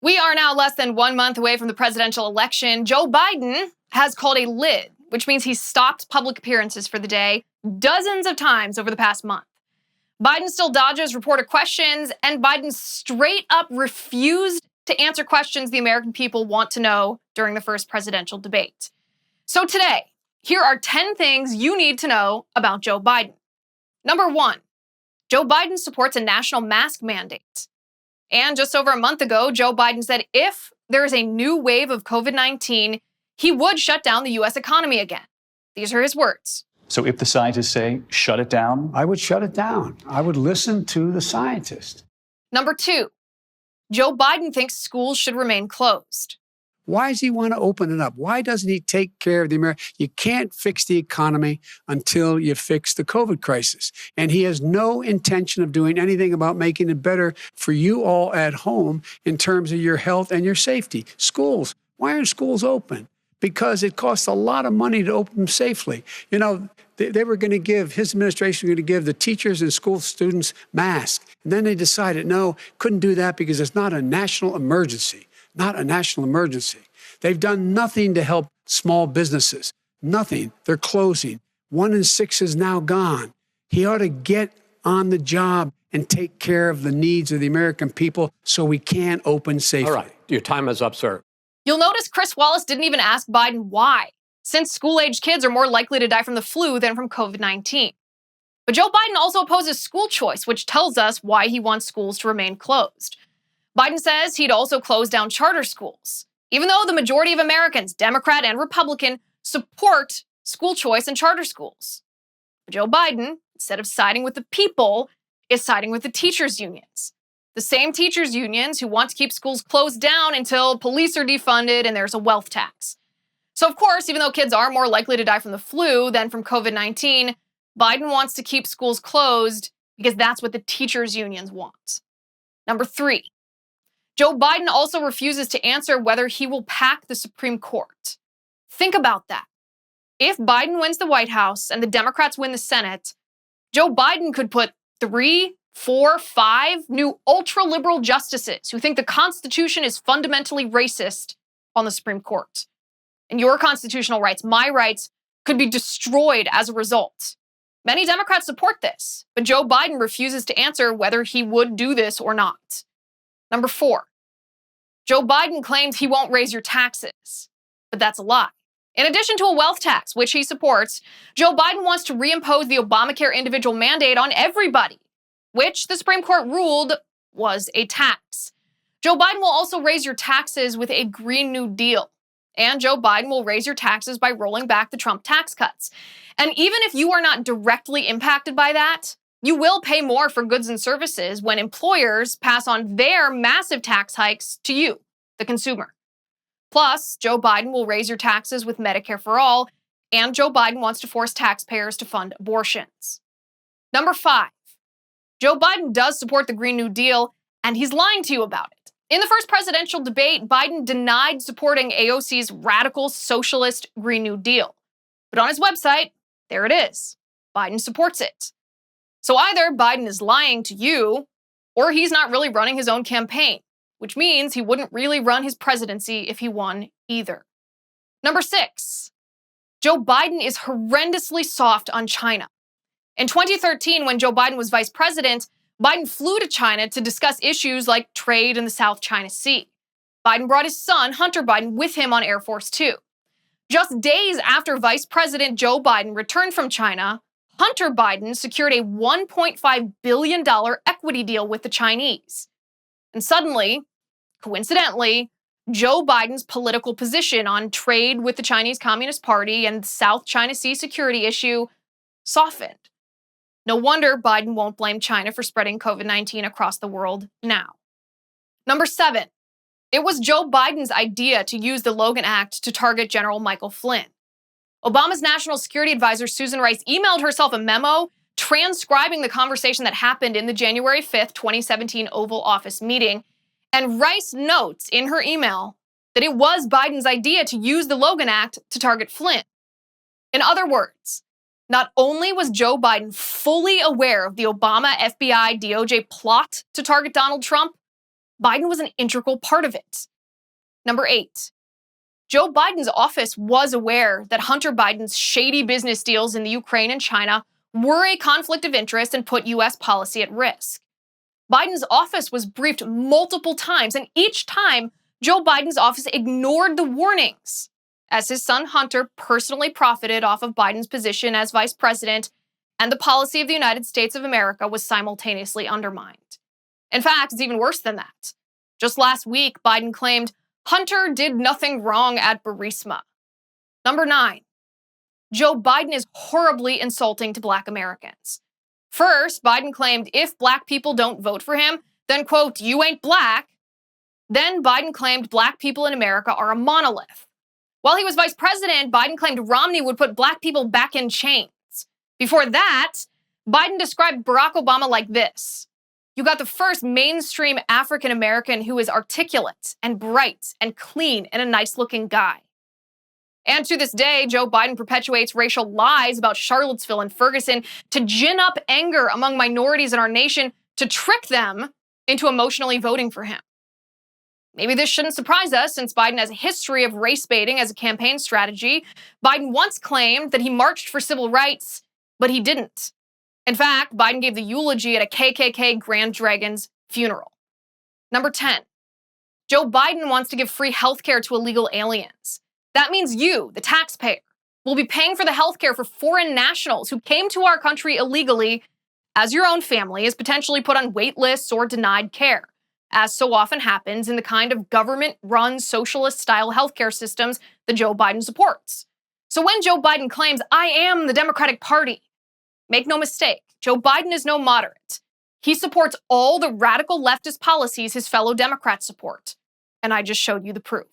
We are now less than 1 month away from the presidential election. Joe Biden has called a lid, which means he's stopped public appearances for the day dozens of times over the past month. Biden still dodges reporter questions, and Biden straight up refused to answer questions the American people want to know during the first presidential debate. So today, here are 10 things you need to know about Joe Biden. Number 1, Joe Biden supports a national mask mandate. And just over a month ago, Joe Biden said if there is a new wave of COVID-19, he would shut down the U.S. economy again. These are his words. So if the scientists say shut it down? I would shut it down. I would listen to the scientists. Number 2, Joe Biden thinks schools should remain closed. Why does he want to open it up? Why doesn't he take care of the American? You can't fix the economy until you fix the COVID crisis. And he has no intention of doing anything about making it better for you all at home in terms of your health and your safety. Schools. Why aren't schools open? Because it costs a lot of money to open them safely. You know, they were going to give, his administration was going to give the teachers and school students masks. And then they decided, no, couldn't do that because it's not a national emergency. Not a national emergency. They've done nothing to help small businesses. Nothing. They're closing. 1 in 6 is now gone. He ought to get on the job and take care of the needs of the American people so we can open safely. All right. Your time is up, sir. You'll notice Chris Wallace didn't even ask Biden why, since school-aged kids are more likely to die from the flu than from COVID-19. But Joe Biden also opposes school choice, which tells us why he wants schools to remain closed. Biden says he'd also close down charter schools, even though the majority of Americans, Democrat and Republican, support school choice and charter schools. But Joe Biden, instead of siding with the people, is siding with the teachers' unions. The same teachers' unions who want to keep schools closed down until police are defunded and there's a wealth tax. So of course, even though kids are more likely to die from the flu than from COVID-19, Biden wants to keep schools closed because that's what the teachers' unions want. Number 3, Joe Biden also refuses to answer whether he will pack the Supreme Court. Think about that. If Biden wins the White House and the Democrats win the Senate, Joe Biden could put 3, 4, 5 new ultra-liberal justices who think the Constitution is fundamentally racist on the Supreme Court. And your constitutional rights, my rights, could be destroyed as a result. Many Democrats support this, but Joe Biden refuses to answer whether he would do this or not. Number 4, Joe Biden claims he won't raise your taxes, but that's a lie. In addition to a wealth tax, which he supports, Joe Biden wants to reimpose the Obamacare individual mandate on everybody, which the Supreme Court ruled was a tax. Joe Biden will also raise your taxes with a Green New Deal. And Joe Biden will raise your taxes by rolling back the Trump tax cuts. And even if you are not directly impacted by that, you will pay more for goods and services when employers pass on their massive tax hikes to you, the consumer. Plus, Joe Biden will raise your taxes with Medicare for All, and Joe Biden wants to force taxpayers to fund abortions. Number 5, Joe Biden does support the Green New Deal, and he's lying to you about it. In the first presidential debate, Biden denied supporting AOC's radical socialist Green New Deal. But on his website, there it is. Biden supports it. So either Biden is lying to you, or he's not really running his own campaign, which means he wouldn't really run his presidency if he won either. Number 6, Joe Biden is horrendously soft on China. In 2013, when Joe Biden was vice president, Biden flew to China to discuss issues like trade in the South China Sea. Biden brought his son, Hunter Biden, with him on Air Force Two. Just days after Vice President Joe Biden returned from China, Hunter Biden secured a $1.5 billion equity deal with the Chinese. And suddenly, coincidentally, Joe Biden's political position on trade with the Chinese Communist Party and the South China Sea security issue softened. No wonder Biden won't blame China for spreading COVID-19 across the world now. Number 7, it was Joe Biden's idea to use the Logan Act to target General Michael Flynn. Obama's National Security Advisor, Susan Rice, emailed herself a memo transcribing the conversation that happened in the January 5th, 2017 Oval Office meeting. And Rice notes in her email that it was Biden's idea to use the Logan Act to target Flynn. In other words, not only was Joe Biden fully aware of the Obama, FBI, DOJ plot to target Donald Trump, Biden was an integral part of it. Number 8. Joe Biden's office was aware that Hunter Biden's shady business deals in the Ukraine and China were a conflict of interest and put U.S. policy at risk. Biden's office was briefed multiple times, and each time, Joe Biden's office ignored the warnings, as his son Hunter personally profited off of Biden's position as vice president, and the policy of the United States of America was simultaneously undermined. In fact, it's even worse than that. Just last week, Biden claimed Hunter did nothing wrong at Burisma. Number 9. Joe Biden is horribly insulting to Black Americans. First, Biden claimed if Black people don't vote for him, then, quote, you ain't Black. Then Biden claimed Black people in America are a monolith. While he was vice president, Biden claimed Romney would put Black people back in chains. Before that, Biden described Barack Obama like this. You got the first mainstream African American who is articulate and bright and clean and a nice-looking guy. And to this day, Joe Biden perpetuates racial lies about Charlottesville and Ferguson to gin up anger among minorities in our nation to trick them into emotionally voting for him. Maybe this shouldn't surprise us since Biden has a history of race baiting as a campaign strategy. Biden once claimed that he marched for civil rights, but he didn't. In fact, Biden gave the eulogy at a KKK Grand Dragon's funeral. Number 10. Joe Biden wants to give free healthcare to illegal aliens. That means you, the taxpayer, will be paying for the healthcare for foreign nationals who came to our country illegally, as your own family is potentially put on wait lists or denied care, as so often happens in the kind of government-run socialist-style healthcare systems that Joe Biden supports. So when Joe Biden claims, I am the Democratic Party, make no mistake, Joe Biden is no moderate. He supports all the radical leftist policies his fellow Democrats support. And I just showed you the proof.